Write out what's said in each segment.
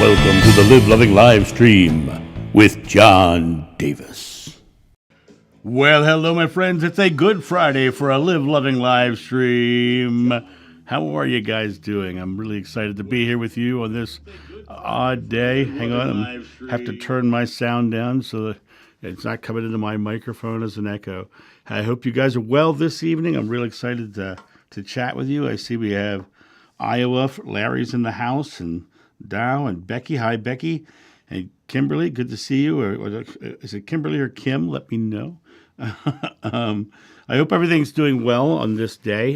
Welcome to the Live Loving live stream with John Davis. Well, hello, my friends. It's a Good Friday for a Live Loving live stream. How are you guys doing? I'm really excited to be here with you on this odd day. Hang on, I have to turn my sound down so that it's not coming into my microphone as an echo. I hope you guys are well this evening. I'm really excited to chat with you. I see we have Iowa, Larry's in the house, and Dow and Becky. Hi, Becky. And Kimberly, good to see you. Or is it Kimberly or Kim? Let me know. I hope everything's doing well on this day.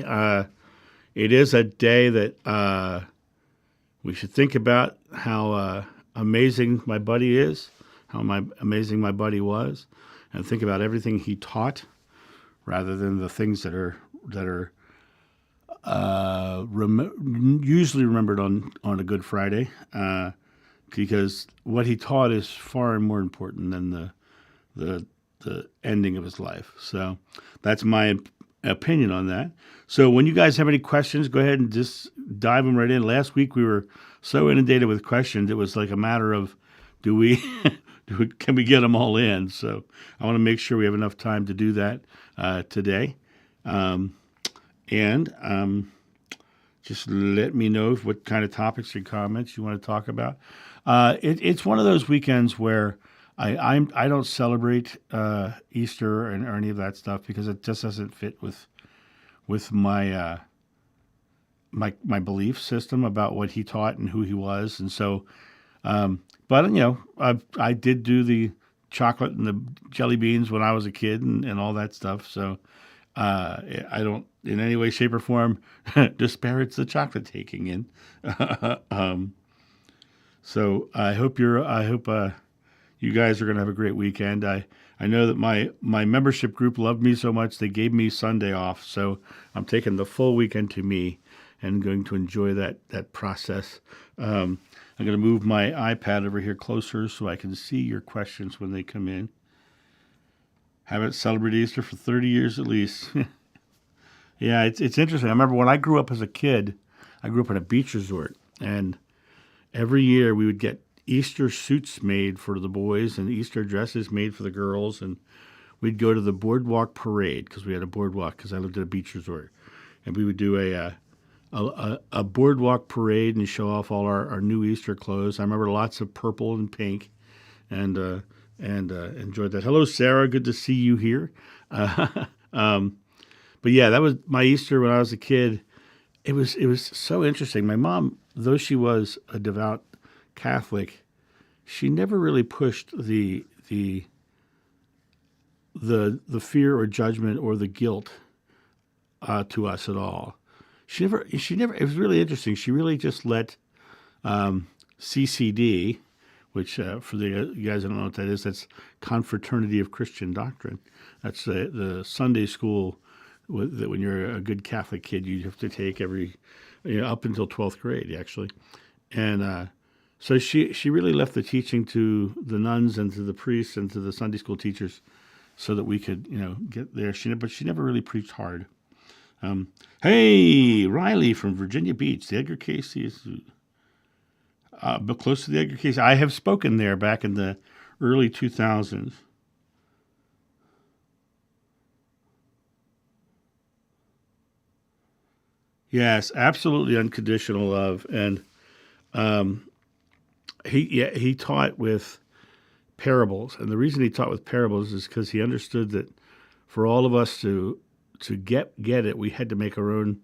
It is a day that we should think about how amazing my buddy is, how amazing my buddy was, and think about everything he taught rather than the things that are usually remembered on a Good Friday, because what he taught is far more important than the ending of his life. So that's my opinion on that. So when you guys have any questions, go ahead and just dive them right in. Last week we were so inundated with questions, it was like a matter of can we get them all in? So I want to make sure we have enough time to do that today. And just let me know what kind of topics or comments you want to talk about. It's one of those weekends where I don't celebrate Easter or any of that stuff because it just doesn't fit with my my belief system about what he taught and who he was. And so, but I did do the chocolate and the jelly beans when I was a kid and all that stuff. So I don't in any way, shape, or form disparage the chocolate taking in. So I hope you guys are going to have a great weekend. I know that my membership group loved me so much they gave me Sunday off. So I'm taking the full weekend to me and going to enjoy that process. I'm going to move my iPad over here closer so I can see your questions when they come in. Haven't celebrated Easter for 30 years at least. Yeah, it's interesting. I remember when I grew up as a kid, I grew up in a beach resort, and every year we would get Easter suits made for the boys and Easter dresses made for the girls, and we'd go to the boardwalk parade because we had a boardwalk because I lived at a beach resort, and we would do a boardwalk parade and show off all our new Easter clothes. I remember lots of purple and pink, and enjoyed that. Hello, Sarah. Good to see you here. But yeah, that was my Easter when I was a kid. It was so interesting. My mom, though she was a devout Catholic, she never really pushed the fear or judgment or the guilt to us at all. She never. It was really interesting. She really just let CCD, which for you guys that don't know what that is, that's Confraternity of Christian Doctrine. That's the Sunday school that when you're a good Catholic kid, you have to take up until 12th grade, actually. And so she really left the teaching to the nuns and to the priests and to the Sunday school teachers so that we could, get there. But she never really preached hard. Hey, Riley from Virginia Beach. The Edgar Cayce is close to the Edgar Cayce. I have spoken there back in the early 2000s. Yes, absolutely unconditional love, and he taught with parables, and the reason he taught with parables is because he understood that for all of us to get it, we had to make our own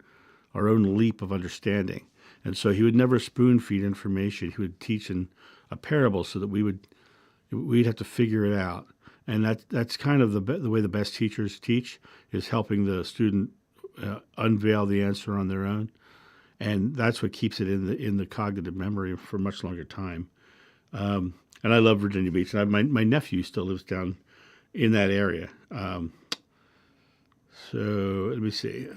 leap of understanding, and so he would never spoon feed information. He would teach in a parable so that we'd have to figure it out, and that's kind of the way the best teachers teach, is helping the student unveil the answer on their own, and that's what keeps it in the cognitive memory for a much longer time. And I love Virginia Beach. And my nephew still lives down in that area. So let me see.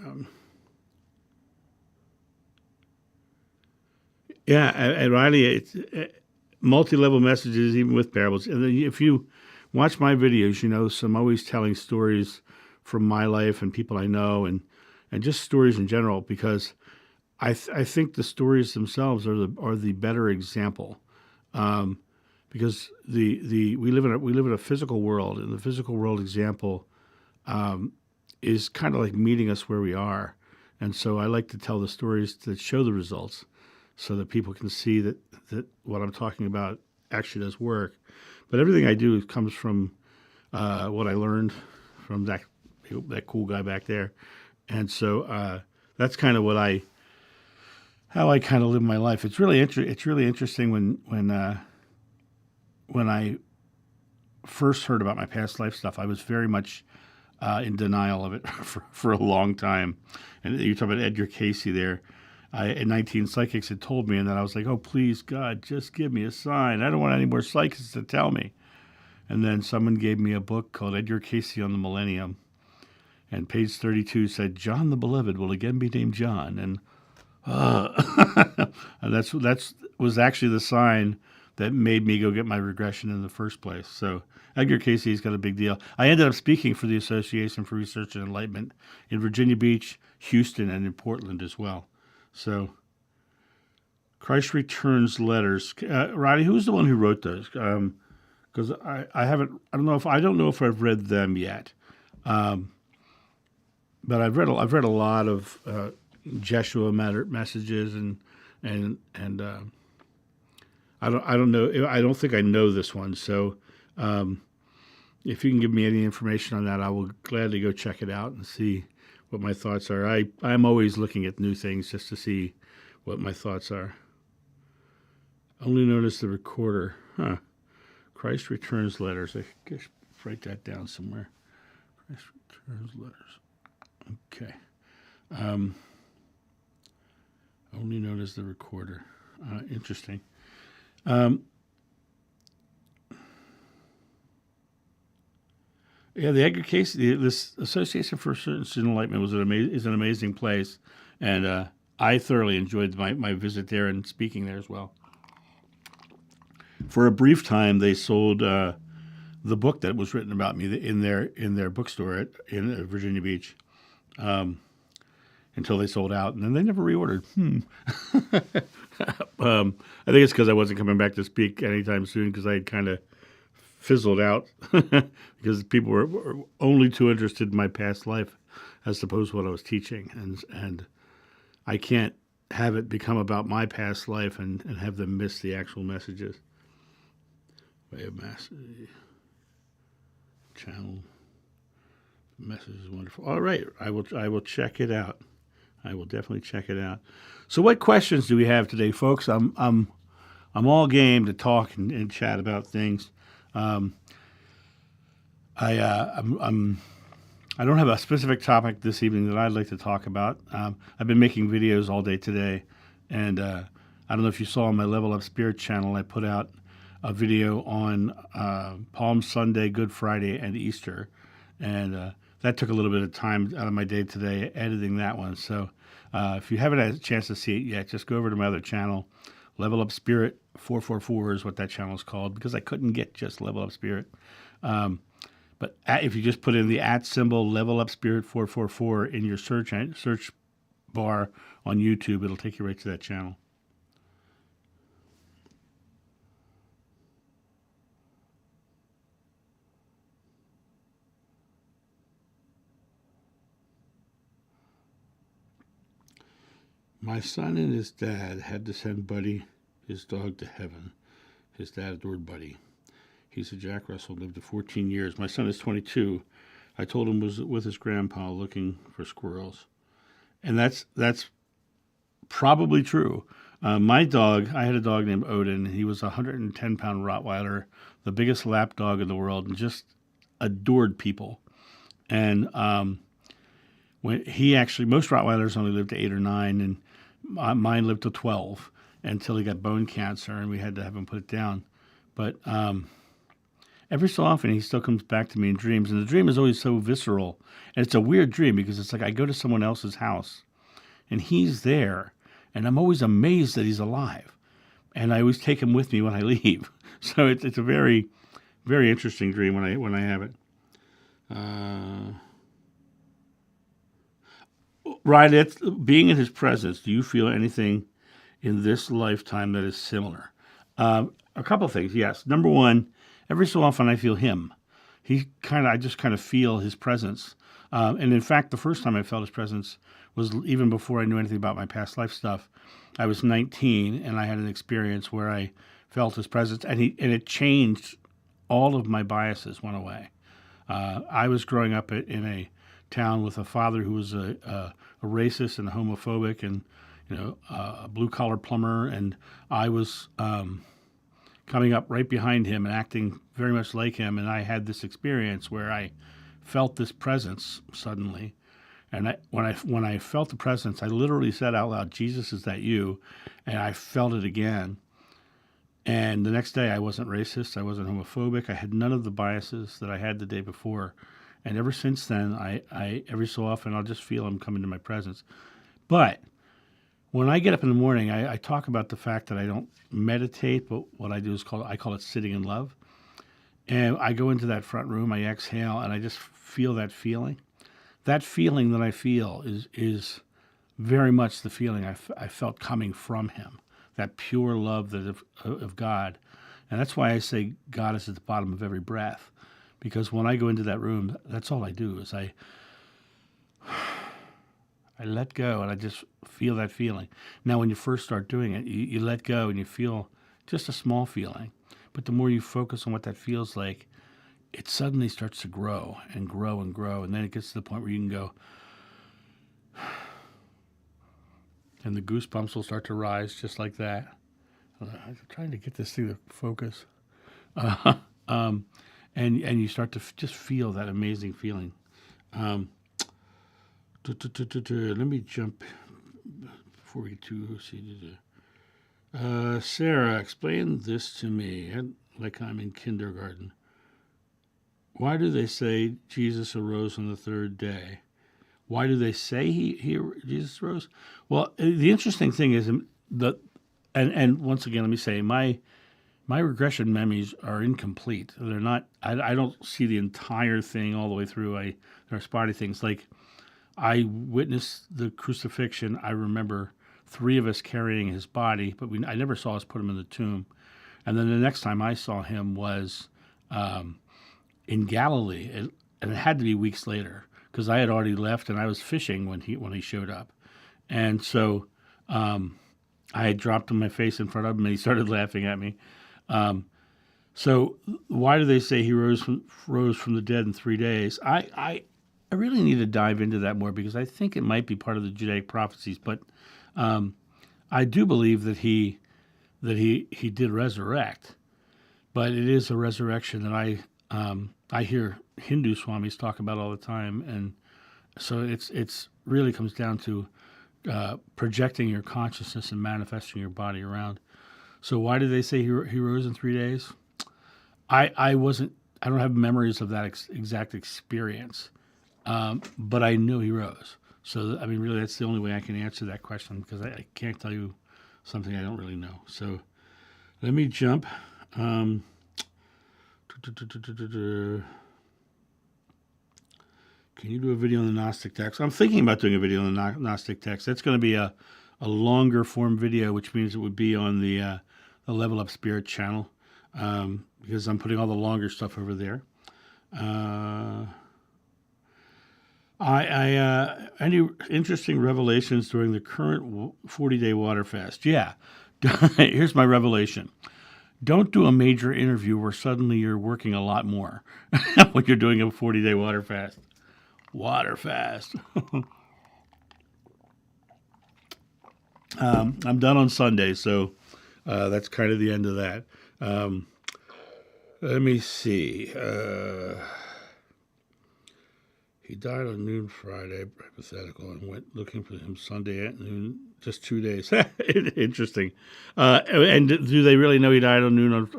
And Riley, it's multi-level messages, even with parables. And then if you watch my videos, so I'm always telling stories from my life and people I know, and just stories in general, because I think the stories themselves are the better example because we live in a physical world, and the physical world example is kind of like meeting us where we are. And so I like to tell the stories that show the results so that people can see that what I'm talking about actually does work. But everything I do comes from what I learned from that cool guy back there. And so that's kind of how I kind of live my life. It's really interesting when I first heard about my past life stuff. I was very much in denial of it for a long time. And you talk about Edgar Casey there. 19 psychics had told me, and then I was like, oh, please, God, just give me a sign. I don't want any more psychics to tell me. And then someone gave me a book called Edgar Casey on the Millennium. And page 32 said, John the Beloved will again be named John. And and that was actually the sign that made me go get my regression in the first place. So Edgar Casey's got a big deal. I ended up speaking for the Association for Research and Enlightenment in Virginia Beach, Houston, and in Portland as well. So Christ Returns letters. Roddy, who's the one who wrote those? Because I don't know if I've read them yet. But I've read a lot of Jeshua messages and I don't know. I don't think I know this one. So if you can give me any information on that, I will gladly go check it out and see what my thoughts are. I'm always looking at new things just to see what my thoughts are. Only notice the recorder. Huh. Christ Returns letters. I guess write that down somewhere. Christ Returns letters. Okay. Only notice the recorder. Interesting. Yeah, the Edgar case, this Association for Research and Enlightenment is an amazing place, and I thoroughly enjoyed my visit there and speaking there as well. For a brief time, they sold the book that was written about me in their bookstore in Virginia Beach. Until they sold out, and then they never reordered. I think it's because I wasn't coming back to speak anytime soon because I had kind of fizzled out because people were only too interested in my past life as opposed to what I was teaching, and I can't have it become about my past life and have them miss the actual messages. Way of mass channel message is wonderful. All right, I will check it out. I will definitely check it out. So, what questions do we have today, folks? I'm all game to talk and chat about things. I don't have a specific topic this evening that I'd like to talk about. I've been making videos all day today, and I don't know if you saw on my Level Up Spirit channel, I put out a video on Palm Sunday, Good Friday, and Easter, and that took a little bit of time out of my day today editing that one. So if you haven't had a chance to see it yet, just go over to my other channel. Level Up Spirit 444 is what that channel is called because I couldn't get just Level Up Spirit. But if you just put in the @ Level Up Spirit 444 in your search bar on YouTube, it'll take you right to that channel. My son and his dad had to send Buddy, his dog, to heaven. His dad adored Buddy. He's a Jack Russell, lived to 14 years. My son is 22. I told him was with his grandpa looking for squirrels. And that's probably true. My dog, I had a dog named Odin. He was a 110-pound Rottweiler, the biggest lap dog in the world, and just adored people. And when most Rottweilers only lived to 8 or 9, and mine lived to 12 until he got bone cancer, and we had to have him put it down. But every so often, he still comes back to me in dreams, and the dream is always so visceral. And it's a weird dream because it's like I go to someone else's house, and he's there, and I'm always amazed that he's alive. And I always take him with me when I leave. So it's a very, very interesting dream when I have it. Right, it's being in his presence. Do you feel anything in this lifetime that is similar? A couple things, yes. Number one, every so often I feel him. I just kind of feel his presence. And in fact, the first time I felt his presence was even before I knew anything about my past life stuff. I was 19 and I had an experience where I felt his presence, and it changed. All of my biases went away. I was growing up in a town with a father who was a racist and homophobic, and a blue collar plumber, and I was coming up right behind him and acting very much like him. And I had this experience where I felt this presence suddenly. And when I felt the presence, I literally said out loud, "Jesus, is that you?" And I felt it again. And the next day, I wasn't racist. I wasn't homophobic. I had none of the biases that I had the day before. And ever since then, I every so often, I'll just feel him come into my presence. But when I get up in the morning, I talk about the fact that I don't meditate, but what I do is I call it sitting in love. And I go into that front room, I exhale, and I just feel that feeling. That feeling that I feel is very much the feeling I felt coming from him, that pure love of God. And that's why I say God is at the bottom of every breath, because when I go into that room, that's all I do is I let go, and I just feel that feeling. Now, when you first start doing it, you let go and you feel just a small feeling. But the more you focus on what that feels like, it suddenly starts to grow and grow and grow. And then it gets to the point where you can go, and the goosebumps will start to rise just like that. I'm trying to get this thing to focus. And you start to just feel that amazing feeling. Let me jump before we get to Sarah, explain this to me, like I'm in kindergarten. Why do they say Jesus arose on the third day? Why do they say Jesus rose? Well, the interesting thing is that, and once again, let me say my regression memories are incomplete. They're not. I don't see the entire thing all the way through. There are spotty things like I witnessed the crucifixion. I remember 3 of us carrying his body, but I never saw us put him in the tomb. And then the next time I saw him was in Galilee, and it had to be weeks later because I had already left and I was fishing when he showed up. And so I had dropped on my face in front of him, and he started laughing at me. So why do they say he rose from the dead in 3 days? I really need to dive into that more because I think it might be part of the Judaic prophecies. But I do believe that he did resurrect. But it is a resurrection that I hear Hindu swamis talk about all the time, and so it's really comes down to projecting your consciousness and manifesting your body around. So why did they say he rose in 3 days? I don't have memories of that exact experience, but I knew he rose. So I mean, really, that's the only way I can answer that question because I can't tell you something I don't really know. So let me jump. Can you do a video on the Gnostic text? I'm thinking about doing a video on the Gnostic text. That's going to be a longer form video, which means it would be on the Level Up Spirit channel because I'm putting all the longer stuff over there. Any interesting revelations during the current 40-day water fast? Yeah. Here's my revelation. Don't do a major interview where suddenly you're working a lot more when you're doing a 40-day water fast. Water fast. I'm done on Sunday, so that's kind of the end of that. Let me see. He died on noon Friday, hypothetical, and went looking for him Sunday at noon, just 2 days. Interesting. And do they really know he died on noon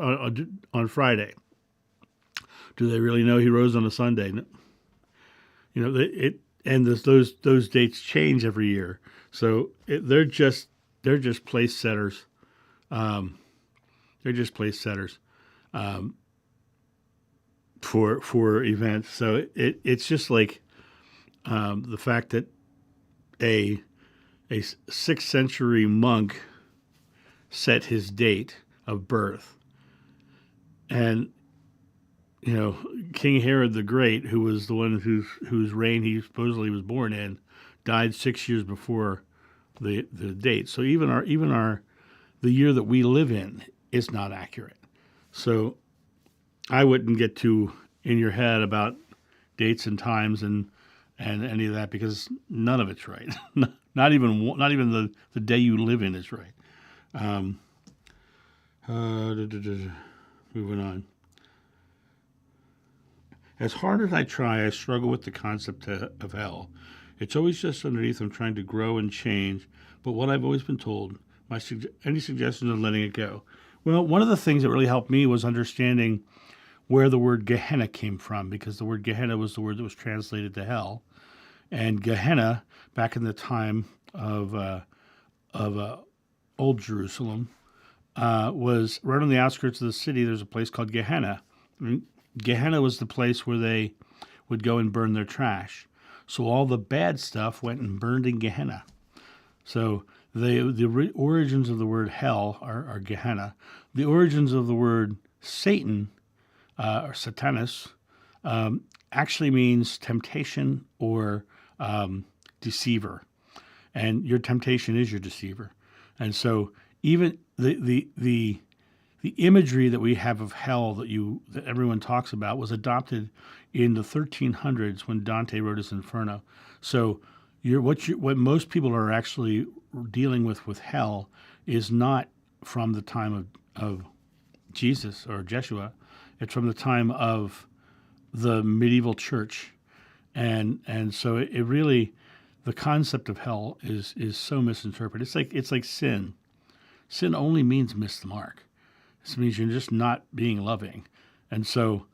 on Friday? Do they really know he rose on a Sunday? You know, and those dates change every year. So they're just place setters. They're just place setters for events. So it's just like the fact that a 6th century monk set his date of birth. And, King Herod the Great, who was the one whose reign he supposedly was born in, died 6 years before the date. So even the year that we live in is not accurate. So I wouldn't get too in your head about dates and times and any of that, because none of it's right. not even the day you live in is right. Moving on. As hard as I try, I struggle with the concept of hell. It's always just underneath. I'm trying to grow and change, but what I've always been told. Any suggestions on letting it go? Well, one of the things that really helped me was understanding where the word Gehenna came from, because the word Gehenna was the word that was translated to hell. And Gehenna, back in the time of Old Jerusalem, was right on the outskirts of the city. There's a place called Gehenna. Gehenna was the place where they would go and burn their trash. So all the bad stuff went and burned in Gehenna. So the origins of the word hell are Gehenna. The origins of the word Satan, or Satanus, actually means temptation or deceiver. And your temptation is your deceiver. And so even the imagery that we have of hell that everyone talks about was adopted in the 1300s when Dante wrote his Inferno. So what most people are actually dealing with hell is not from the time of Jesus or Jeshua. It's from the time of the medieval church, and so it really, the concept of hell is so misinterpreted. It's like sin. Sin only means miss the mark. This means you're just not being loving, and so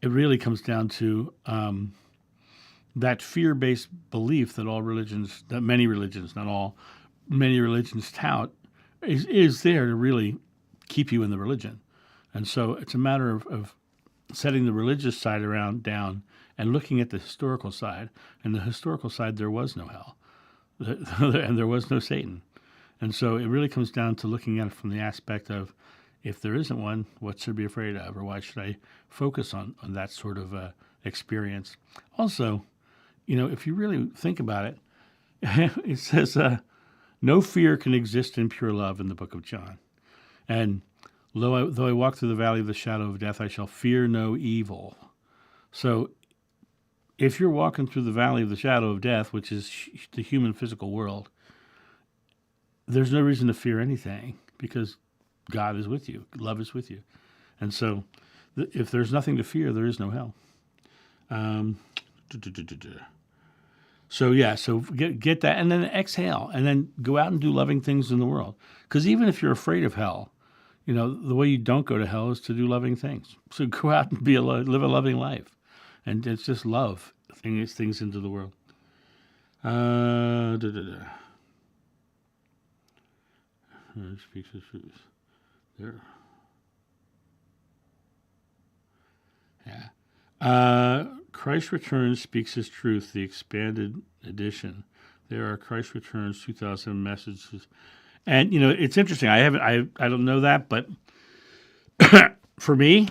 it really comes down to that fear-based belief that many religions, not all, many religions tout, is there to really keep you in the religion. And so it's a matter of setting the religious side down and looking at the historical side. And the historical side, there was no hell, and there was no Satan. And so it really comes down to looking at it from the aspect of, if there isn't one, what should I be afraid of, or why should I focus on that sort of experience? Also, if you really think about it, it says, no fear can exist in pure love in the book of John. And though I walk through the valley of the shadow of death, I shall fear no evil. So if you're walking through the valley of the shadow of death, which is the human physical world, there's no reason to fear anything, because God is with you. Love is with you. And so if there's nothing to fear, there is no hell. So get that, and then exhale, and then go out and do loving things in the world. Because even if you're afraid of hell, the way you don't go to hell is to do loving things. So go out and live a loving life, and it's just love things into the world. Speaks his truth. There. Yeah. Christ Returns Speaks His Truth, the expanded edition. There are Christ Returns 2000 messages. And, it's interesting. I don't know that, but for me,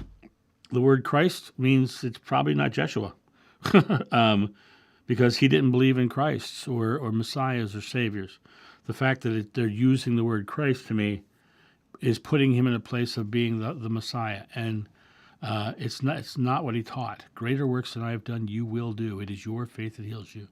the word Christ means it's probably not Jeshua, because he didn't believe in Christ or messiahs or saviors. The fact that they're using the word Christ to me is putting him in a place of being the Messiah. And it's not what he taught. Greater works than I have done, you will do. It is your faith that heals you.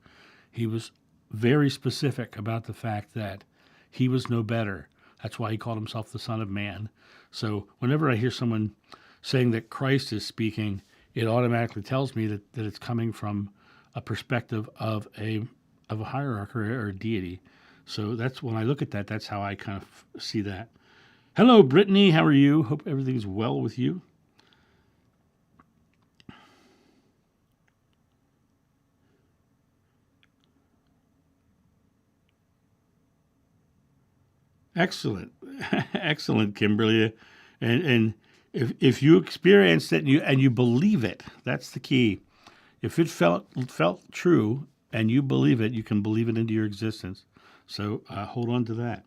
He was very specific about the fact that he was no better. That's why he called himself the Son of Man. So whenever I hear someone saying that Christ is speaking, it automatically tells me that it's coming from a perspective of a hierarchy or a deity. So that's when I look at that, that's how I kind of see that. Hello, Brittany. How are you? Hope everything's well with you. Excellent. Excellent, Kimberly. And if you experience it and you believe it, that's the key. If it felt true and you believe it, you can believe it into your existence. So hold on to that.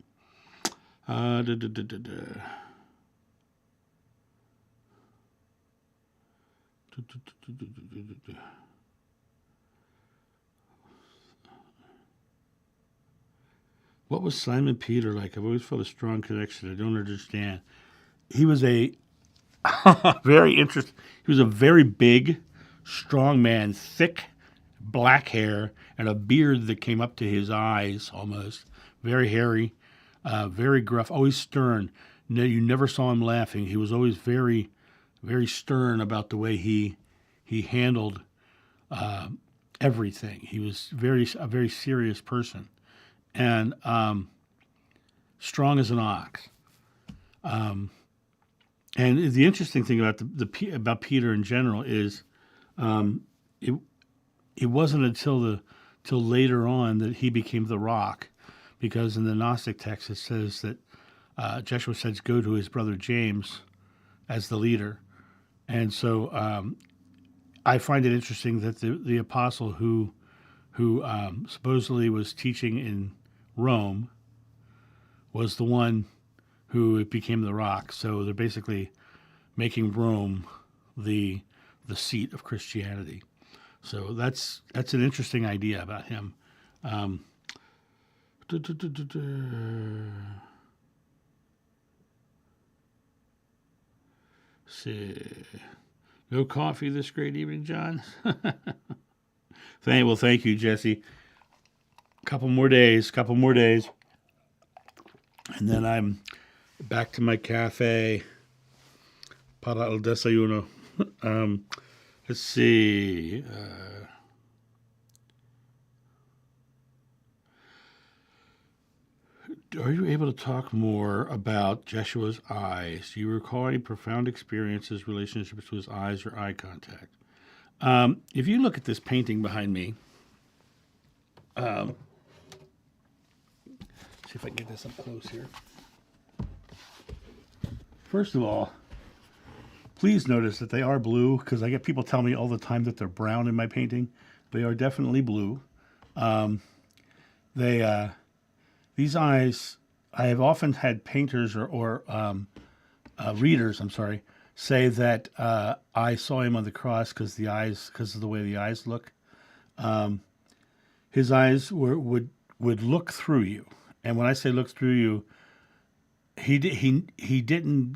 What was Simon Peter like? I've always felt a strong connection. I don't understand. He was a very interesting. He was a very big, strong man, thick black hair and a beard that came up to his eyes almost. Very hairy, very gruff, always stern. No, you never saw him laughing. He was always very, very stern about the way he handled everything. He was a very serious person and strong as an ox. And the interesting thing about about Peter in general is it wasn't until later on that he became the rock, because in the Gnostic text it says that Joshua says go to his brother James as the leader, and so I find it interesting that the apostle who supposedly was teaching in Rome was the one who became the rock. So they're basically making Rome the seat of Christianity. So that's an interesting idea about him. See, no coffee this great evening, John. Thank you, Jesse. Couple more days, and then I'm back to my cafe para el desayuno. Let's see. Are you able to talk more about Jeshua's eyes? Do you recall any profound experiences, relationships to his eyes or eye contact? If you look at this painting behind me, see if I can get this up close here. First of all, please notice that they are blue, because I get people tell me all the time that they're brown in my painting. They are definitely blue. These eyes, I have often had painters or readers, say that I saw him on the cross because of the way the eyes look. His eyes would look through you, and when I say look through you, he didn't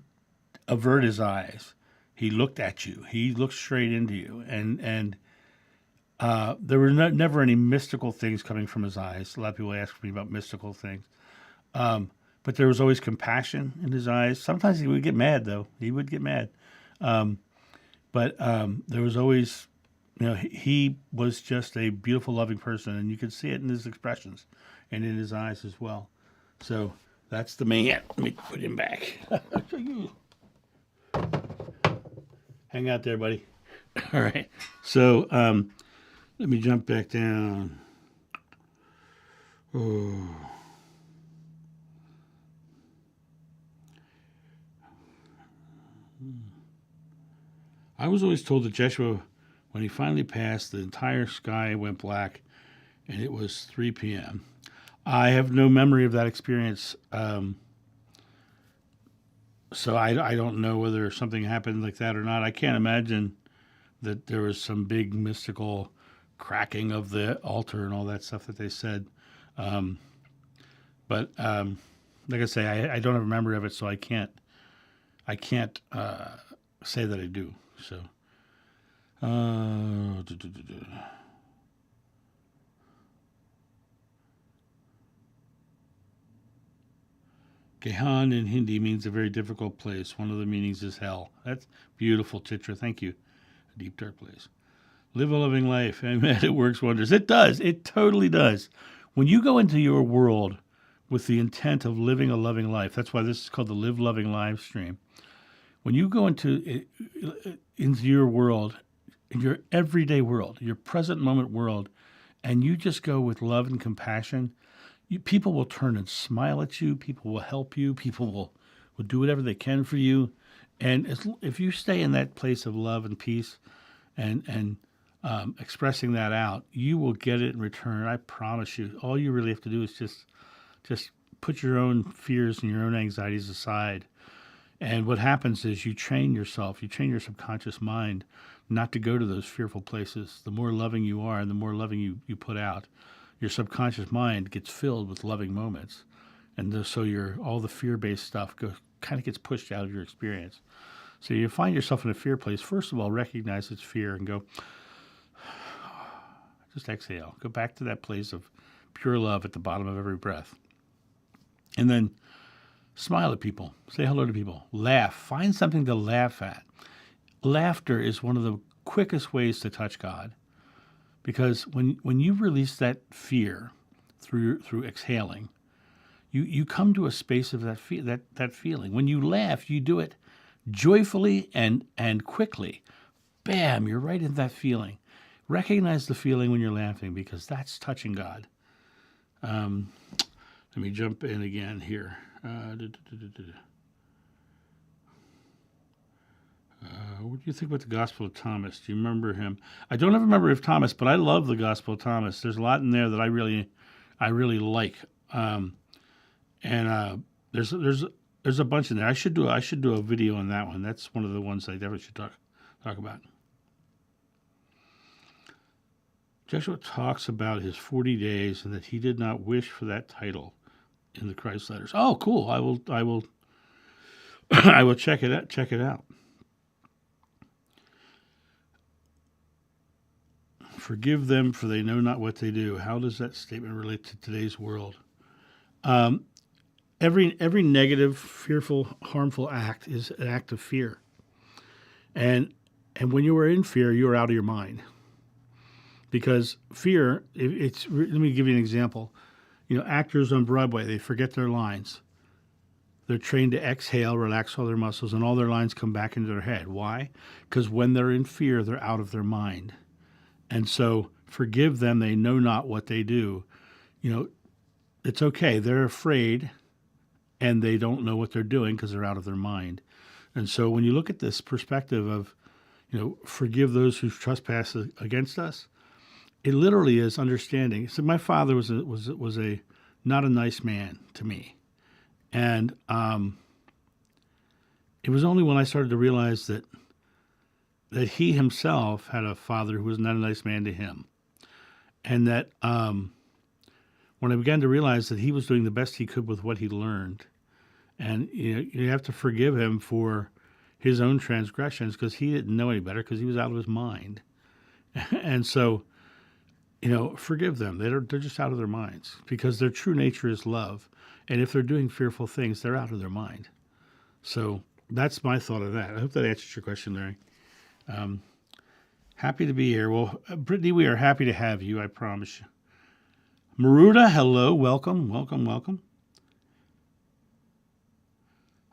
avert his eyes. He looked at you. He looked straight into you, and there were never any mystical things coming from his eyes. A lot of people ask me about mystical things, but there was always compassion in his eyes. Sometimes he would get mad, though. He would get mad, but there was always, he was just a beautiful, loving person, and you could see it in his expressions and in his eyes as well. So that's the man. Let me put him back. Hang out there, buddy. All right. So let me jump back down. Oh. I was always told that Joshua, when he finally passed, the entire sky went black, and it was 3 p.m. I have no memory of that experience, so I don't know whether something happened like that or not. I can't imagine that there was some big mystical cracking of the altar and all that stuff that they said. But like I say, I don't have a memory of it, so I can't say that I do. So, Gehan in Hindi means a very difficult place. One of the meanings is hell. That's beautiful, Chitra. Thank you. A deep, dark place. Live a loving life. Amen. It works wonders. It does. It totally does. When you go into your world with the intent of living a loving life, that's why this is called the Live Loving live stream. When you go into your world, in your everyday world, your present moment world, and you just go with love and compassion, people will turn and smile at you. People will help you. People will do whatever they can for you. And if you stay in that place of love and peace and expressing that out, you will get it in return. I promise you. All you really have to do is just put your own fears and your own anxieties aside And what happens is you train yourself, you train your subconscious mind not to go to those fearful places. The more loving you are and the more loving you put out, your subconscious mind gets filled with loving moments. And so all the fear-based stuff kind of gets pushed out of your experience. So you find yourself in a fear place. First of all, recognize it's fear and go, just exhale. Go back to that place of pure love at the bottom of every breath. And then smile at people. Say hello to people. Laugh. Find something to laugh at. Laughter is one of the quickest ways to touch God, because when you release that fear through exhaling, you come to a space of that feeling. When you laugh, you do it joyfully and quickly. Bam, you're right in that feeling. Recognize the feeling when you're laughing, because that's touching God. Let me jump in again here. What do you think about the Gospel of Thomas? Do you remember him? I don't ever remember if Thomas, but I love the Gospel of Thomas. There's a lot in there that I really like, and there's a bunch in there. I should do a video on that one. That's one of the ones I definitely should talk about. Joshua talks about his 40 days and that he did not wish for that title in the Christ letters. Oh, cool! I will I will check it out. Forgive them, for they know not what they do. How does that statement relate to today's world? Every negative, fearful, harmful act is an act of fear. And when you are in fear, you are out of your mind. Because fear, let me give you an example. Actors on Broadway, they forget their lines. They're trained to exhale, relax all their muscles, and all their lines come back into their head. Why? Because when they're in fear, they're out of their mind. And so forgive them, they know not what they do. It's okay. They're afraid and they don't know what they're doing because they're out of their mind. And so when you look at this perspective of, forgive those who trespass against us, it literally is understanding. So my father was a not a nice man to me. And it was only when I started to realize that he himself had a father who was not a nice man to him. And that when I began to realize that he was doing the best he could with what he learned, and you have to forgive him for his own transgressions because he didn't know any better because he was out of his mind. And so, forgive them. They're just out of their minds because their true nature is love. And if they're doing fearful things, they're out of their mind. So that's my thought of that. I hope that answers your question, Larry. Happy to be here. Well, Brittany, we are happy to have you, I promise you. Maruda, hello, welcome.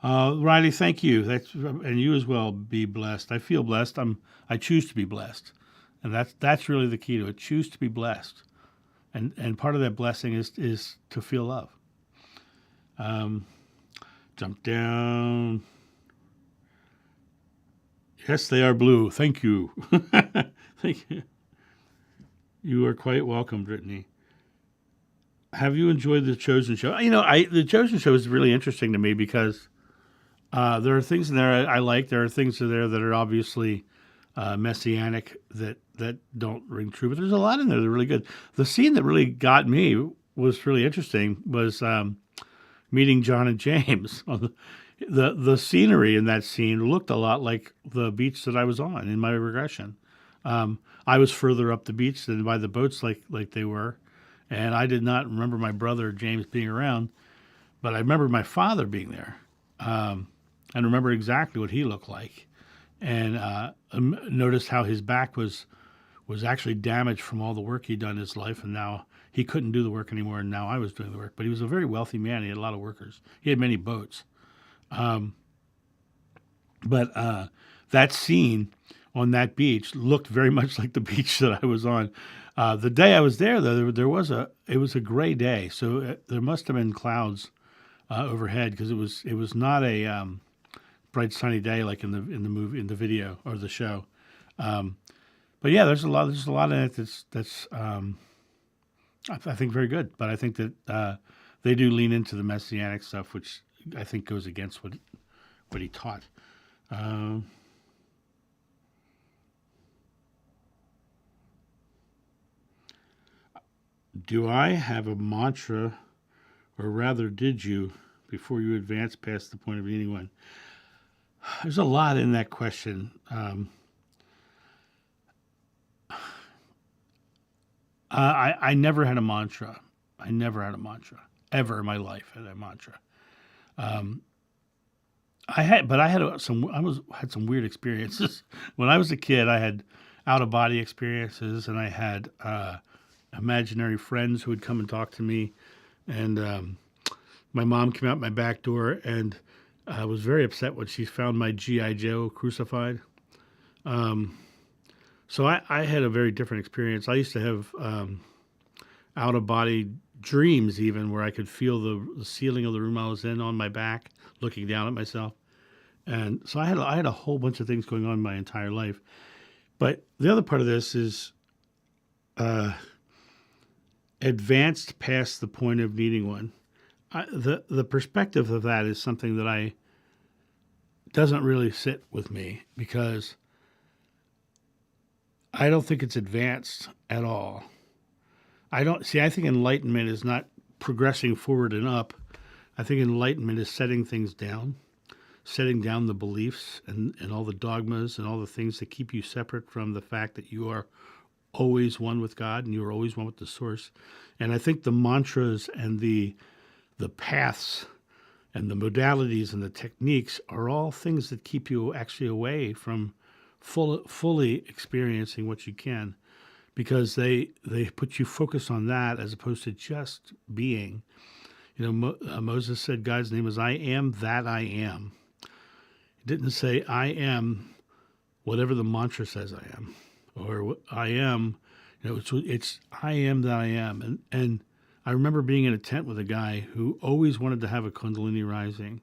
Riley, thank you. And you as well. Be blessed. I feel blessed. I choose to be blessed, and that's really the key to it. Choose to be blessed, and part of that blessing is to feel love. Jump down. Yes, they are blue. Thank you. Thank you. You are quite welcome, Brittany. Have you enjoyed the Chosen Show? The Chosen Show is really interesting to me because there are things in there I like. There are things in there that are obviously messianic that don't ring true, but there's a lot in there that are really good. The scene that really got me was really interesting was meeting John and James. The scenery in that scene looked a lot like the beach that I was on in my regression. I was further up the beach than by the boats like they were, and I did not remember my brother James being around, but I remember my father being there, and remember exactly what he looked like, and noticed how his back was actually damaged from all the work he'd done in his life, and now he couldn't do the work anymore, and now I was doing the work. But he was a very wealthy man. He had a lot of workers. He had many boats. But that scene on that beach looked very much like the beach that I was on. The day I was there, though, it was a gray day, so there must have been clouds overhead because it was not a bright sunny day like in the video or the show. But yeah, there's a lot in it that's I think very good. But I think that they do lean into the messianic stuff, which I think goes against what he taught. Um, do I have a mantra, or rather, did you, before you advance past the point of needing one? There's a lot in that question. I never had a mantra. I never had a mantra ever in my life. Had a mantra. Had some weird experiences when I was a kid. I had out of body experiences, and I had imaginary friends who would come and talk to me. And my mom came out my back door and was very upset when she found my GI Joe crucified. So I had a very different experience. I used to have out of body dreams, even where I could feel the ceiling of the room I was in on my back, looking down at myself. And so I had a whole bunch of things going on my entire life. But the other part of this is advanced past the point of needing one. The perspective of that is something that doesn't really sit with me, because I don't think it's advanced at all. I think enlightenment is not progressing forward and up. I think enlightenment is setting things down, setting down the beliefs and all the dogmas and all the things that keep you separate from the fact that you are always one with God and you are always one with the source. And I think the mantras and the paths and the modalities and the techniques are all things that keep you actually away from fully experiencing what you can, because they put you focus on that as opposed to just being. Moses said God's name is I am that I am. He didn't say I am whatever the mantra says I am, or I am. It's I am that I am. And I remember being in a tent with a guy who always wanted to have a Kundalini rising,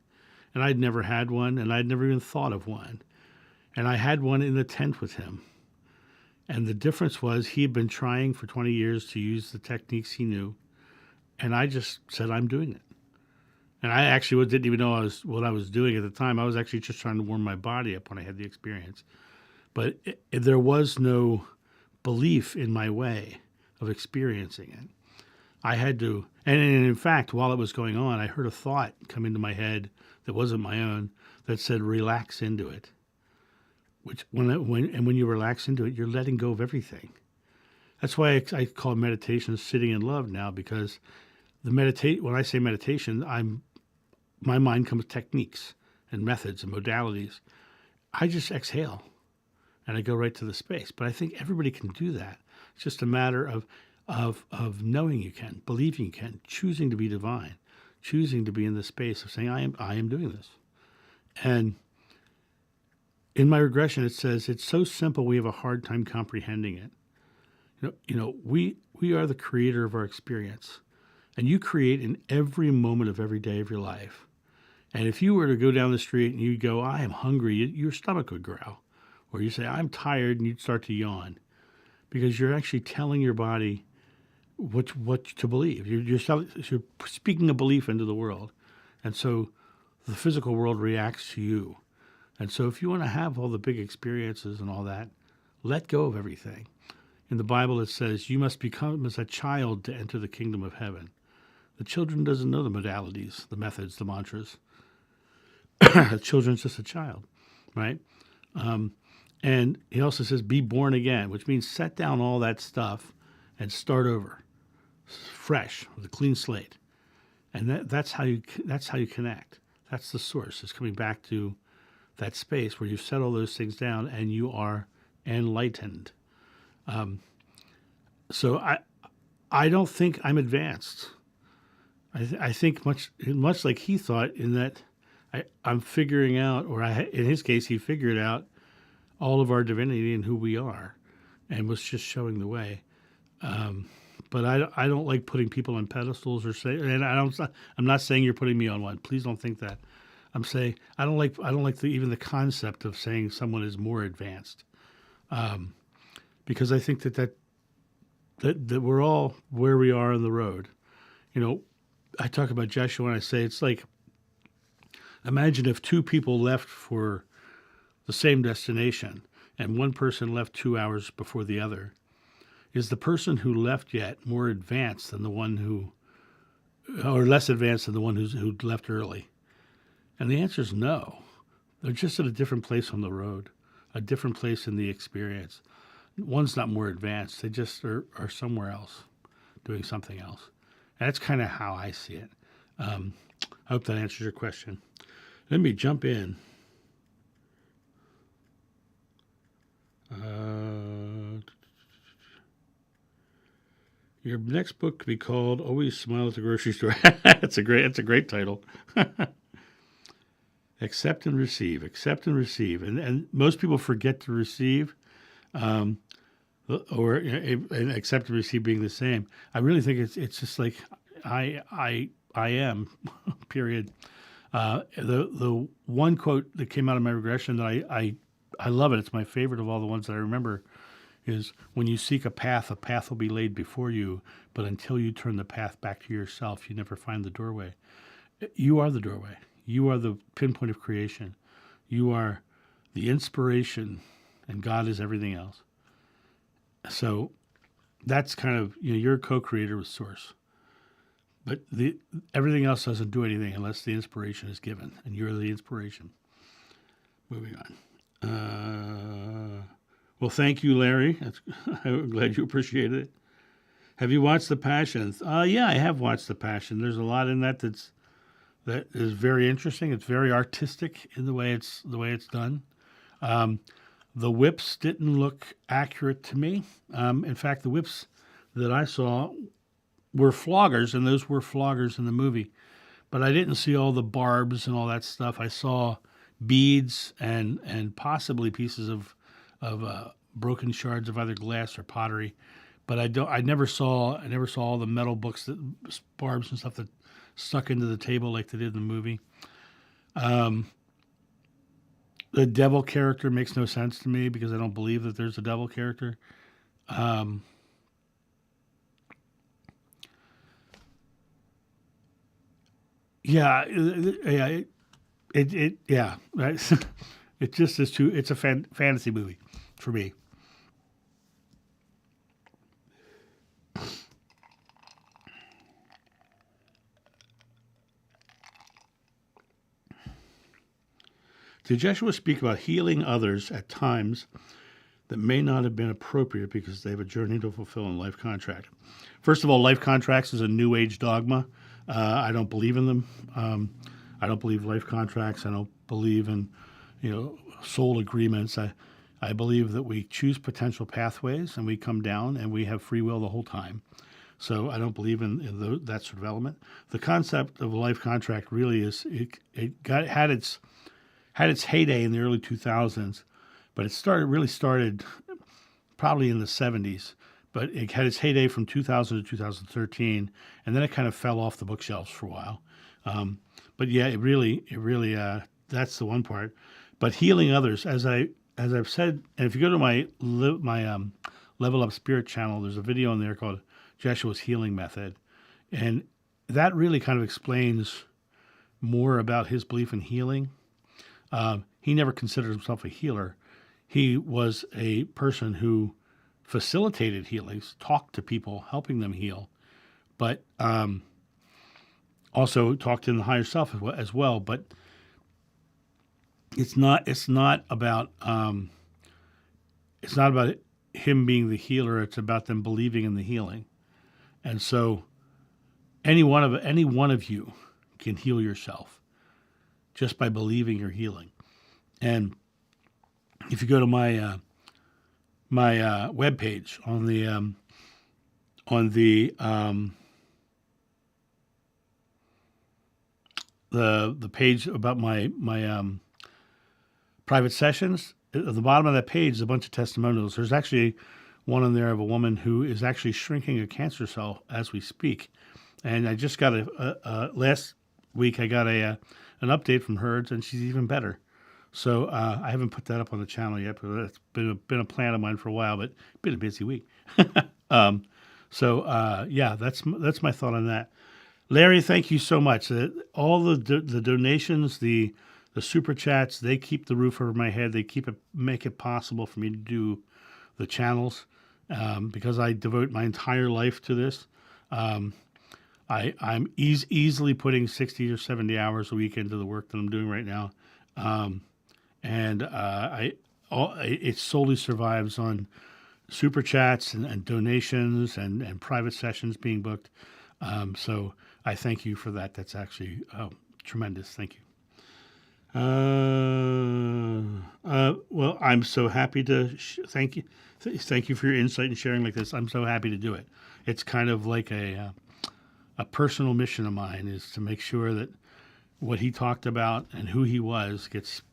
and I'd never had one, and I'd never even thought of one. And I had one in the tent with him. And the difference was he had been trying for 20 years to use the techniques he knew. And I just said, I'm doing it. And I actually didn't even know what I was doing at the time. I was actually just trying to warm my body up when I had the experience. But there was no belief in my way of experiencing it. I had to, and in fact, while it was going on, I heard a thought come into my head that wasn't my own that said, relax into it. Which when you relax into it, you're letting go of everything. That's why I call meditation sitting in love now, because when I say meditation, my mind comes techniques and methods and modalities. I just exhale and I go right to the space. But I think everybody can do that. It's just a matter of knowing you can, believing you can, choosing to be divine, choosing to be in the space of saying, I am doing this. And in my regression, it says it's so simple we have a hard time comprehending it. We are the creator of our experience, and you create in every moment of every day of your life. And if you were to go down the street and you go, I am hungry, your stomach would growl, or you say, I'm tired, and you'd start to yawn, because you're actually telling your body what to believe. You're speaking a belief into the world, and so the physical world reacts to you. And so if you want to have all the big experiences and all that, let go of everything. In the Bible, it says you must become as a child to enter the kingdom of heaven. The children doesn't know the modalities, the methods, the mantras. The children's just a child, right? And he also says be born again, which means set down all that stuff and start over, fresh, with a clean slate. And that's how you connect. That's the source. It's coming back to that space where you've set all those things down and you are enlightened. So I don't think I'm advanced. I think much like he thought, in that I'm figuring out, or in his case, he figured out all of our divinity and who we are, and was just showing the way. But I don't like putting people on pedestals or say, and I'm not saying you're putting me on one. Please don't think that. I'm saying I don't like even the concept of saying someone is more advanced, because I think that we're all where we are on the road. I talk about Joshua and I say it's like Imagine if two people left for the same destination and one person left 2 hours before the other. Is the person who left yet more advanced than the one who, or less advanced than the one who left early? And the answer is no. They're just at a different place on the road, a different place in the experience. One's not more advanced. They just are somewhere else, doing something else. And that's kind of how I see it. I hope that answers your question. Let me jump in. Your next book could be called "Always Smile at the Grocery Store." That's a great title. Accept and receive, and most people forget to receive, and accept and receive being the same. I really think it's just like I am. Period. The one quote that came out of my regression that I love it. It's my favorite of all the ones that I remember. Is when you seek a path will be laid before you, but until you turn the path back to yourself, you never find the doorway. You are the doorway. You are the pinpoint of creation. You are the inspiration, and God is everything else. So that's kind of, you're a co-creator with Source. But everything else doesn't do anything unless the inspiration is given, and you're the inspiration. Moving on. Well, thank you, Larry. I'm glad you appreciated it. Have you watched The Passion? Yeah, I have watched The Passion. There's a lot in that that is very interesting. It's very artistic in the way it's done. The whips didn't look accurate to me. In fact, the whips that I saw were floggers, and those were floggers in the movie. But I didn't see all the barbs and all that stuff. I saw beads and possibly pieces of broken shards of either glass or pottery, but I never saw all the metal books, barbs and stuff that stuck into the table like they did in the movie. The devil character makes no sense to me because I don't believe that there's a devil character. Yeah, right. It just is too. It's a fantasy movie for me. Did Joshua speak about healing others at times that may not have been appropriate because they have a journey to fulfill in life contract? First of all, life contracts is a New Age dogma. I don't believe in them. I don't believe life contracts. I don't believe in, soul agreements. I believe that we choose potential pathways and we come down and we have free will the whole time. So I don't believe in that sort of element. The concept of a life contract really is had its heyday in the early 2000s, but it really started probably in the 70s. But it had its heyday from 2000 to 2013, and then it kind of fell off the bookshelves for a while. But yeah, it really, that's the one part. But healing others, as I've said, and if you go to my Level Up Spirit channel, there's a video in there called Joshua's Healing Method, and that really kind of explains more about his belief in healing. He never considered himself a healer. He was a person who facilitated healings, talked to people, helping them heal, but also talked in the higher self as well. But it's not about him being the healer. It's about them believing in the healing. And so any one of you can heal yourself just by believing you're healing. And if you go to my webpage on the page about my private sessions, at the bottom of that page is a bunch of testimonials. There's actually one in there of a woman who is actually shrinking a cancer cell as we speak. And I just got last week I got an update from her, and she's even better. So I haven't put that up on the channel yet, but it's been a plan of mine for a while. But it's been a busy week. Yeah, that's my thought on that. Larry, thank you so much. All the donations, the super chats, they keep the roof over my head. They make it possible for me to do the channels because I devote my entire life to this. I'm easily putting 60 or 70 hours a week into the work that I'm doing right now, and it solely survives on super chats and donations and private sessions being booked. So I thank you for that. That's actually tremendous. Thank you. Well, I'm so happy to thank you. Thank you for your insight and sharing like this. I'm so happy to do it. It's kind of like a personal mission of mine is to make sure that what he talked about and who he was gets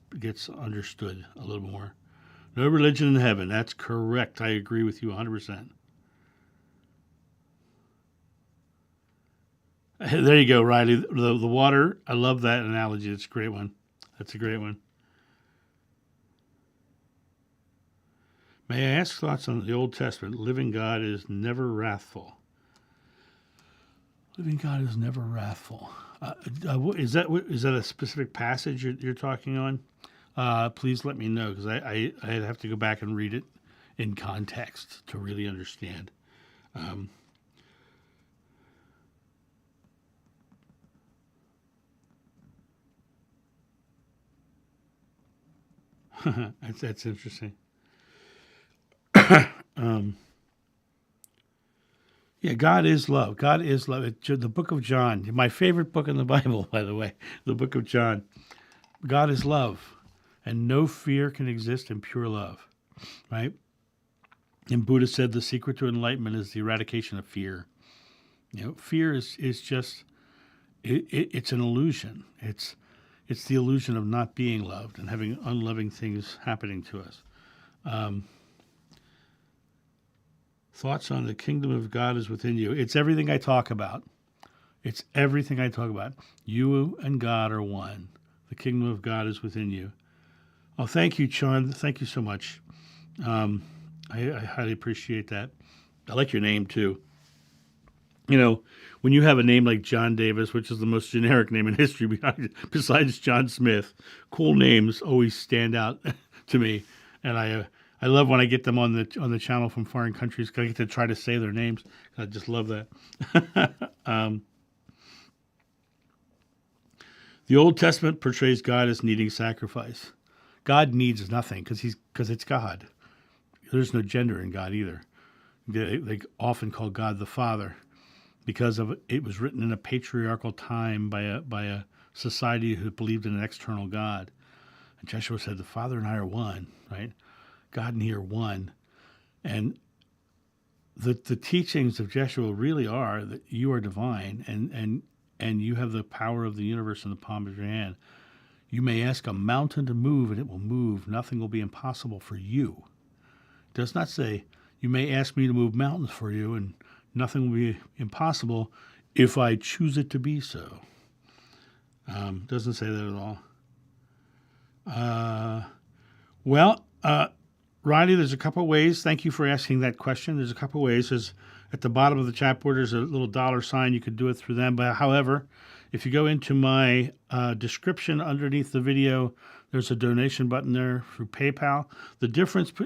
understood a little more. No religion in heaven. That's correct. I agree with you 100%. There you go, Riley. The water. I love that analogy. It's a great one. That's a great one. May I ask thoughts on the Old Testament? Living God is never wrathful. Living God is never wrathful. Is that a specific passage you're talking on? Please let me know because I'd have to go back and read it in context to really understand. That's interesting. Yeah, God is love. God is love. The book of John, my favorite book in the Bible, by the way, the book of John. God is love, and no fear can exist in pure love, right? And Buddha said the secret to enlightenment is the eradication of fear. Fear is just it's an illusion. It's the illusion of not being loved and having unloving things happening to us. Thoughts on the kingdom of God is within you. It's everything I talk about. It's everything I talk about. You and God are one. The kingdom of God is within you. Oh, thank you, Sean. Thank you so much. I highly appreciate that. I like your name, too. When you have a name like John Davis, which is the most generic name in history besides John Smith, cool names always stand out to me. And I love when I get them on the channel from foreign countries because I get to try to say their names. I just love that. The Old Testament portrays God as needing sacrifice. God needs nothing because it's God. There's no gender in God either. They often call God the Father because it was written in a patriarchal time by a society who believed in an external God. And Joshua said, "The Father and I are one," right? God and He are one. And the teachings of Joshua really are that you are divine and you have the power of the universe in the palm of your hand. You may ask a mountain to move and it will move. Nothing will be impossible for you. It does not say you may ask me to move mountains for you and nothing will be impossible if I choose it to be so. Doesn't say that at all. Riley, there's a couple of ways. Thank you for asking that question. There's a couple of ways. There's at the bottom of the chat board, there's a little $sign. You could do it through them. But however, if you go into my description underneath the video, there's a donation button there through PayPal.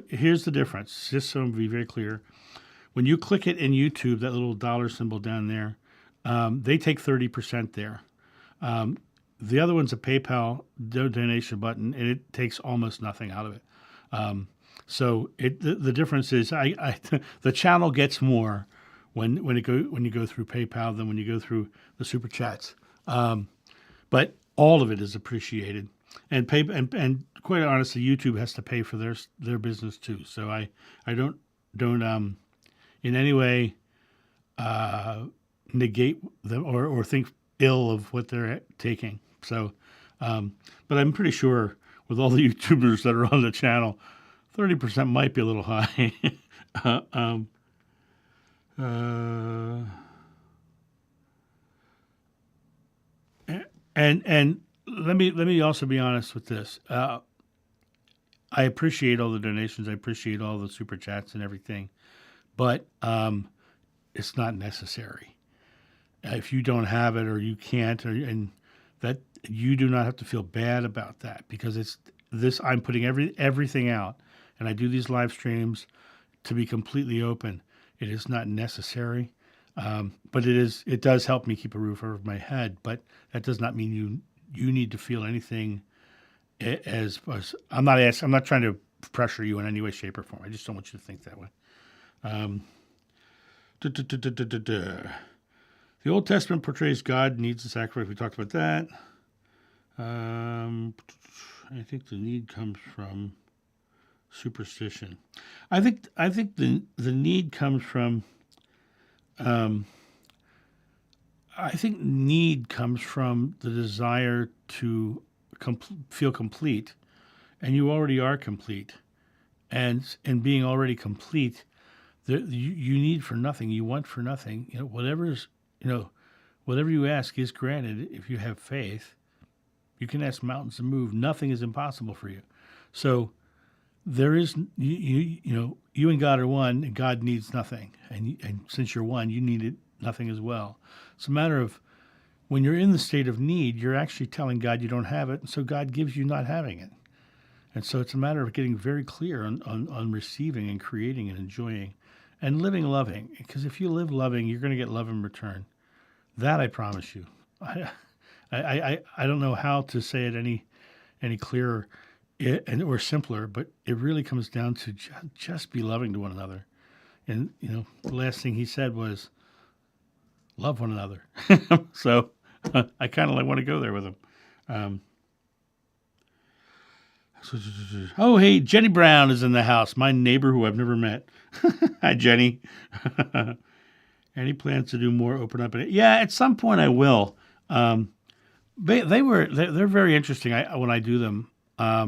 Here's the difference, just so to be very clear. When you click it in YouTube, that little dollar symbol down there, they take 30% there. The other one's a PayPal donation button, and it takes almost nothing out of it. So the difference is the channel gets more when you go through PayPal than when you go through the super chats. But all of it is appreciated, and quite honestly, YouTube has to pay for their business too. So I don't in any way negate them or think ill of what they're taking. So, but I'm pretty sure with all the YouTubers that are on the channel, 30% might be a little high. And let me also be honest with this. I appreciate all the donations. I appreciate all the super chats and everything, but it's not necessary. if you don't have it or you can't, and that you do not have to feel bad about that, because it's this. I'm putting everything out, and I do these live streams to be completely open. It is not necessary, but it is. It does help me keep a roof over my head. But that does not mean you need to feel anything. As I'm not asking. I'm not trying to pressure you in any way, shape, or form. I just don't want you to think that way. Duh, duh, duh, duh, duh, duh, duh. The Old Testament portrays God needs a sacrifice. We talked about that. I think the need comes from superstition. I think the need comes from. I think need comes from the desire to feel complete, and you already are complete, and being already complete, you need for nothing. You want for nothing. Whatever you ask is granted if you have faith. You can ask mountains to move. Nothing is impossible for you. So there is you and God are one, and God needs nothing. And since you're one, you need nothing as well. It's a matter of when you're in the state of need, you're actually telling God you don't have it, and so God gives you not having it. And so it's a matter of getting very clear on receiving and creating and enjoying and living loving. Because if you live loving, you're going to get love in return. That I promise you. I don't know how to say it any clearer or simpler, but it really comes down to just be loving to one another. And, the last thing he said was, love one another. So I kind of want to go there with him. Oh, hey, Jenny Brown is in the house, my neighbor who I've never met. Hi, Jenny. Any plans to do more open up? Yeah, at some point I will. They're very interesting. When I do them, I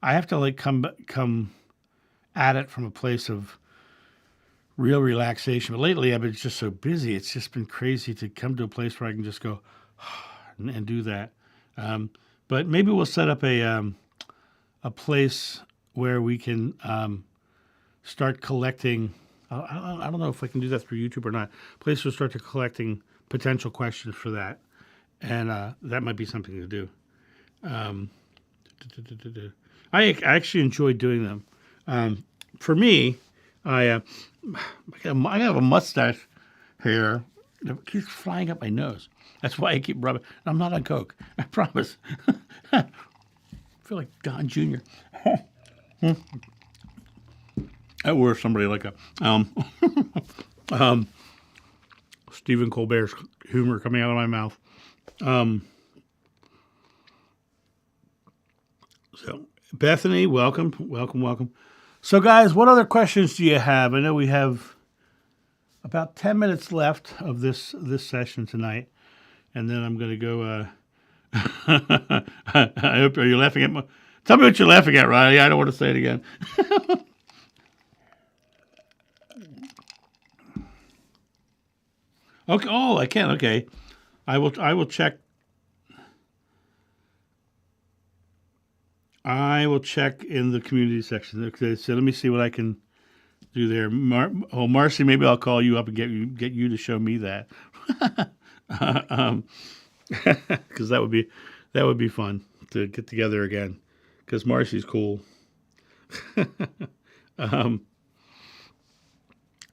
have to come at it from a place of real relaxation. But lately I've been just so busy. It's just been crazy to come to a place where I can just go and do that. But maybe we'll set up a place where we can start collecting. I don't know if I can do that through YouTube or not. Place to start to collecting potential questions for that, and that might be something to do. I actually enjoy doing them. For me, I have a mustache here that keeps flying up my nose. That's why I keep rubbing. I'm not on coke. I promise. I feel like Don Jr. Or somebody like a Stephen Colbert's humor coming out of my mouth. So Bethany, welcome. So guys, what other questions do you have? I know we have about 10 minutes left of this session tonight, and then I'm going to go. I hope. Are you laughing at? Tell me what you're laughing at, Riley. I don't want to say it again. Okay. Oh, I can. Okay. I will check. I will check in the community section. Okay. So let me see what I can do there. Marcy, maybe I'll call you up and get you to show me that. Because that would be fun to get together again. Because Marcy's cool.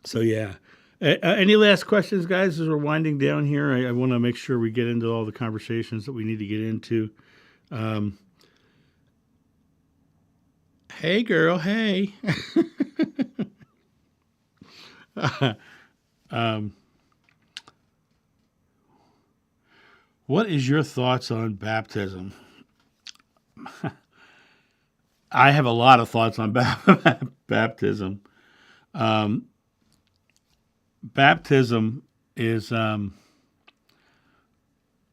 So yeah. Any last questions, guys? As we're winding down here, I want to make sure we get into all the conversations that we need to get into. Hey, girl. Hey. What is your thoughts on baptism? I have a lot of thoughts on baptism. Baptism is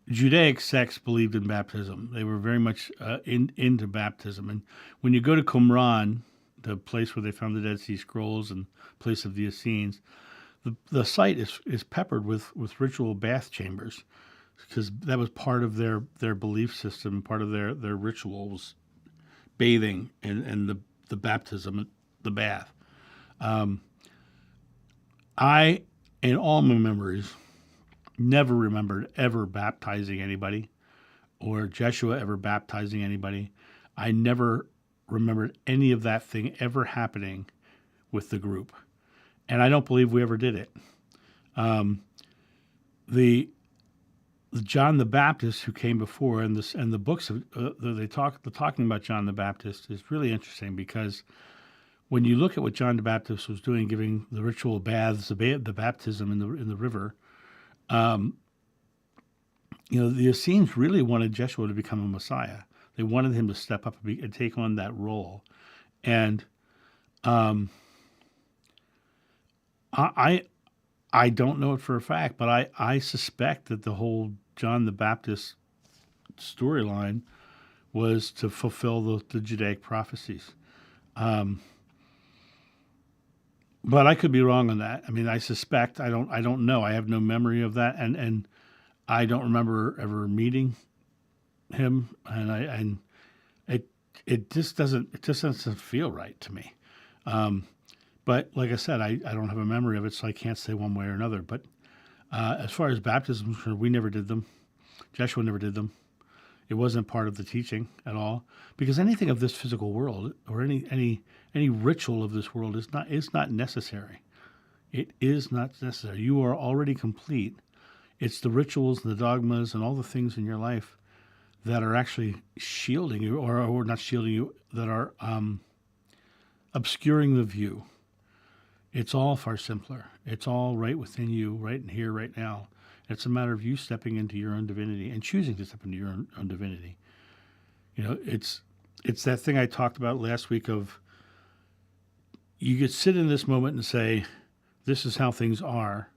Judaic sects believed in baptism. They were very much into baptism. And when you go to Qumran, the place where they found the Dead Sea Scrolls and place of the Essenes, the site is peppered with ritual bath chambers, because that was part of their belief system, part of their rituals, bathing and the baptism, the bath. In all my memories, never remembered ever baptizing anybody or Jeshua ever baptizing anybody. I never remembered any of that thing ever happening with the group. And I don't believe we ever did it. The John the Baptist who came before, and the books of, the talking about John the Baptist is really interesting because when you look at what John the Baptist was doing, giving the ritual baths, the baptism in the river, the Essenes really wanted Jeshua to become a Messiah. They wanted him to step up and take on that role, and I don't know it for a fact, but I suspect that the whole John the Baptist storyline was to fulfill the Judaic prophecies. But I could be wrong on that. I mean, I suspect. I don't know. I have no memory of that, and I don't remember ever meeting him, and it just doesn't feel right to me. But like I said, I don't have a memory of it, so I can't say one way or another. But as far as baptisms, we never did them. Joshua never did them. It wasn't part of the teaching at all, because anything of this physical world or any ritual of this world is not necessary. It is not necessary. You are already complete. It's the rituals and the dogmas and all the things in your life that are actually shielding you, or not shielding you, that are obscuring the view. It's all far simpler. It's all right within you, right in here, right now. It's a matter of you stepping into your own divinity and choosing to step into your own divinity. It's that thing I talked about last week of you could sit in this moment and say, this is how things are.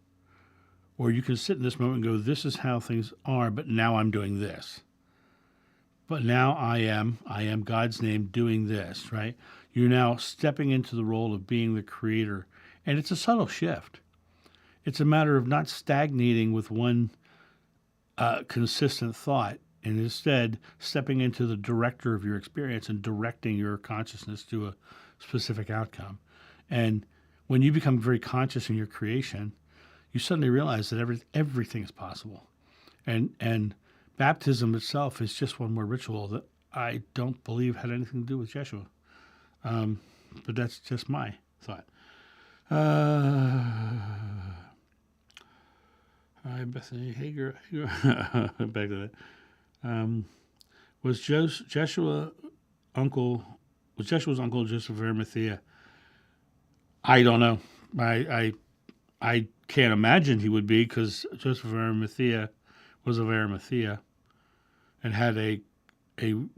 Or you can sit in this moment and go, this is how things are, but now I'm doing this. But now I am God's name doing this, right? You're now stepping into the role of being the creator. And it's a subtle shift. It's a matter of not stagnating with one consistent thought, and instead stepping into the director of your experience and directing your consciousness to a specific outcome. And when you become very conscious in your creation, you suddenly realize that everything is possible. And baptism itself is just one more ritual that I don't believe had anything to do with Jeshua. But that's just my thought. Hi, Bethany Hager. Back to that. Was Jeshua's uncle Joseph of Arimathea? I don't know. I can't imagine he would be, because Joseph of Arimathea was of Arimathea and had a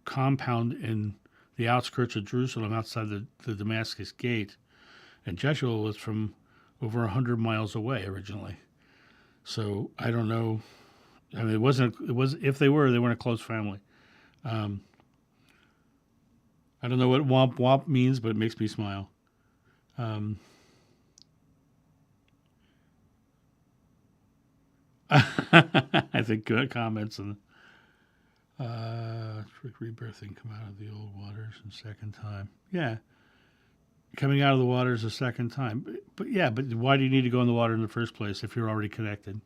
compound in the outskirts of Jerusalem outside the Damascus gate. And Jeshua was from over 100 miles away originally. So I don't know. I mean, if they weren't a close family. I don't know what womp womp means, but it makes me smile. I think good comments and rebirthing, come out of the old waters a second time. Yeah. Coming out of the waters a second time. But why do you need to go in the water in the first place if you're already connected?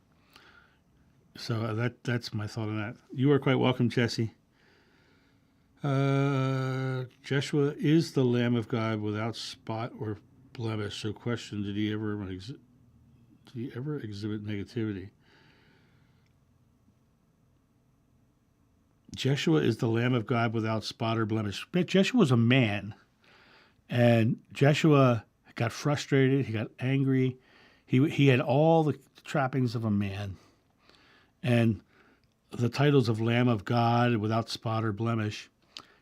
So that's my thought on that. You are quite welcome, Jesse. Jeshua is the Lamb of God without spot or blemish. So question, did he ever exhibit negativity? Jeshua is the Lamb of God without spot or blemish. Jeshua was a man. And Jeshua got frustrated. He got angry. He had all the trappings of a man. And the titles of Lamb of God without spot or blemish,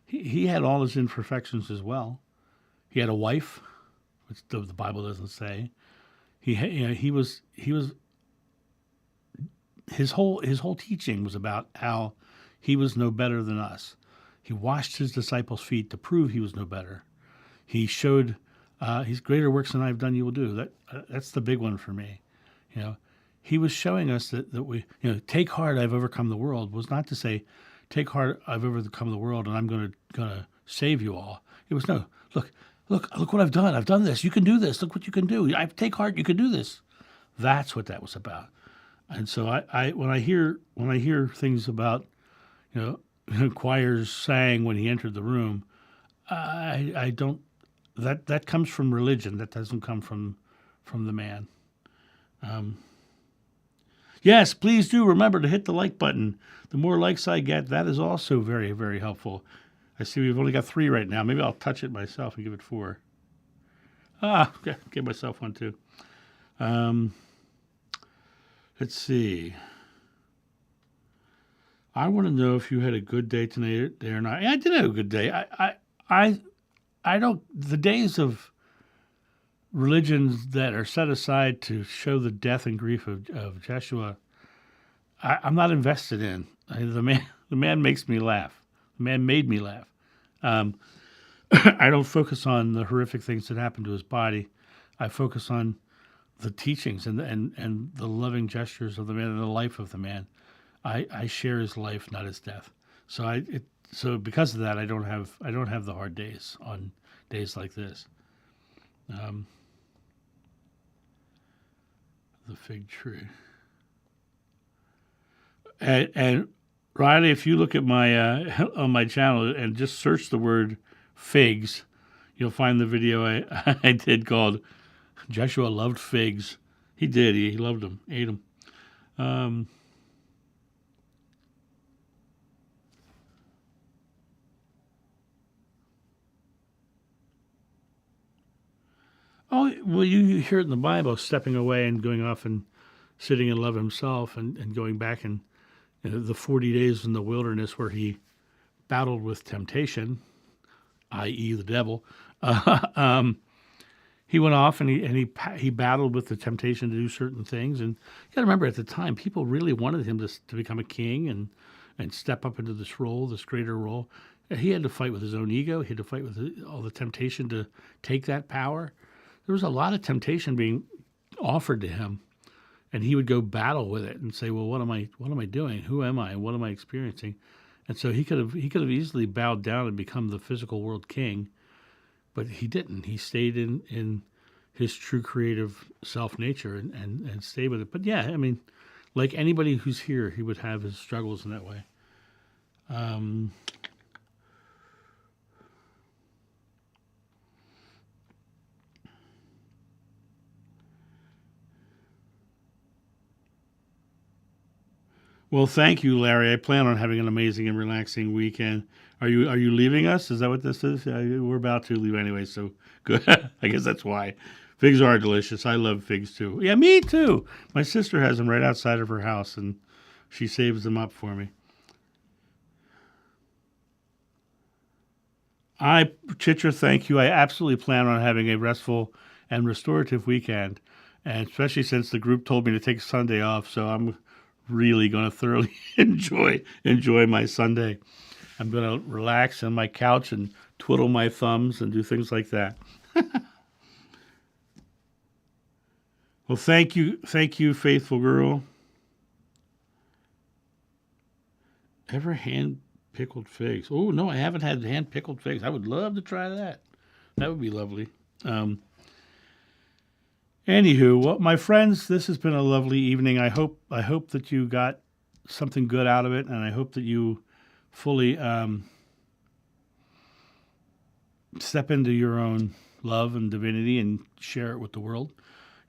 he had all his imperfections as well. He had a wife, which the Bible doesn't say. His whole teaching was about how he was no better than us. He washed his disciples' feet to prove he was no better. He showed his greater works than I've done you will do. That's the big one for me. He was showing us that we, take heart, I've overcome the world, was not to say, take heart, I've overcome the world, and I'm going to save you all. It was no, look what I've done. I've done this. You can do this. Look what you can do. Take heart. You can do this. That's what that was about. And so when I hear things about, choirs sang when he entered the room, I don't. That comes from religion. That doesn't come from the man. Yes, please do remember to hit the like button. The more likes I get, that is also very, very helpful. I see we've only got 3 right now. Maybe I'll touch it myself and give it 4. Okay, give myself 1 too. Let's see. I want to know if you had a good day tonight or not. Yeah, I did have a good day. I don't. The days of religions that are set aside to show the death and grief of Joshua, I'm not invested in. The man makes me laugh. The man made me laugh. I don't focus on the horrific things that happened to his body. I focus on the teachings and the loving gestures of the man and the life of the man. I share his life, not his death. So because of that, I don't have the hard days on days like this. The fig tree. And Riley, if you look at my on my channel and just search the word figs, you'll find the video I did called Joshua Loved Figs. He did. He loved them, ate them. Oh, well, you hear it in the Bible, stepping away and going off and sitting in love himself and going back and the 40 days in the wilderness where he battled with temptation, i.e. the devil. He went off and he battled with the temptation to do certain things. And you got to remember, at the time, people really wanted him to become a king and step up into this role, this greater role. He had to fight with his own ego. He had to fight with all the temptation to take that power. There was a lot of temptation being offered to him, and he would go battle with it and say, "Well, what am I doing? Who am I? What am I experiencing?" And so he could have easily bowed down and become the physical world king, but he didn't. He stayed in his true creative self nature and stayed with it. But yeah, I mean, like anybody who's here, he would have his struggles in that way. Well, thank you, Larry. I plan on having an amazing and relaxing weekend. Are you leaving us? Is that what this is? We're about to leave anyway, so good. I guess that's why. Figs are delicious. I love figs too. Yeah, me too. My sister has them right outside of her house, and she saves them up for me. Chitra, thank you. I absolutely plan on having a restful and restorative weekend, and especially since the group told me to take Sunday off, so I'm really going to thoroughly enjoy my Sunday. I'm going to relax on my couch and twiddle my thumbs and do things like that. Well, thank you, faithful girl. Ever hand pickled figs? Oh no, I haven't had hand pickled figs. I would love to try that. That would be lovely. Anywho, well, my friends, this has been a lovely evening. I hope that you got something good out of it, and I hope that you fully step into your own love and divinity and share it with the world.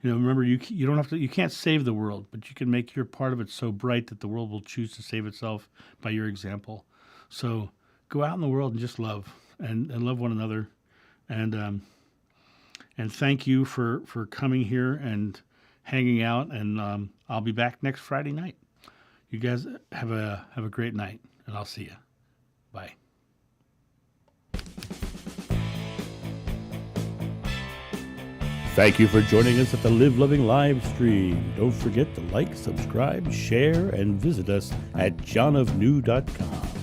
Remember, you don't have to. You can't save the world, but you can make your part of it so bright that the world will choose to save itself by your example. So go out in the world and just love and love one another, and thank you for coming here and hanging out. And I'll be back next Friday night. You guys have a great night, and I'll see you. Bye. Thank you for joining us at the Live Loving live stream. Don't forget to like, subscribe, share, and visit us at johnofnew.com.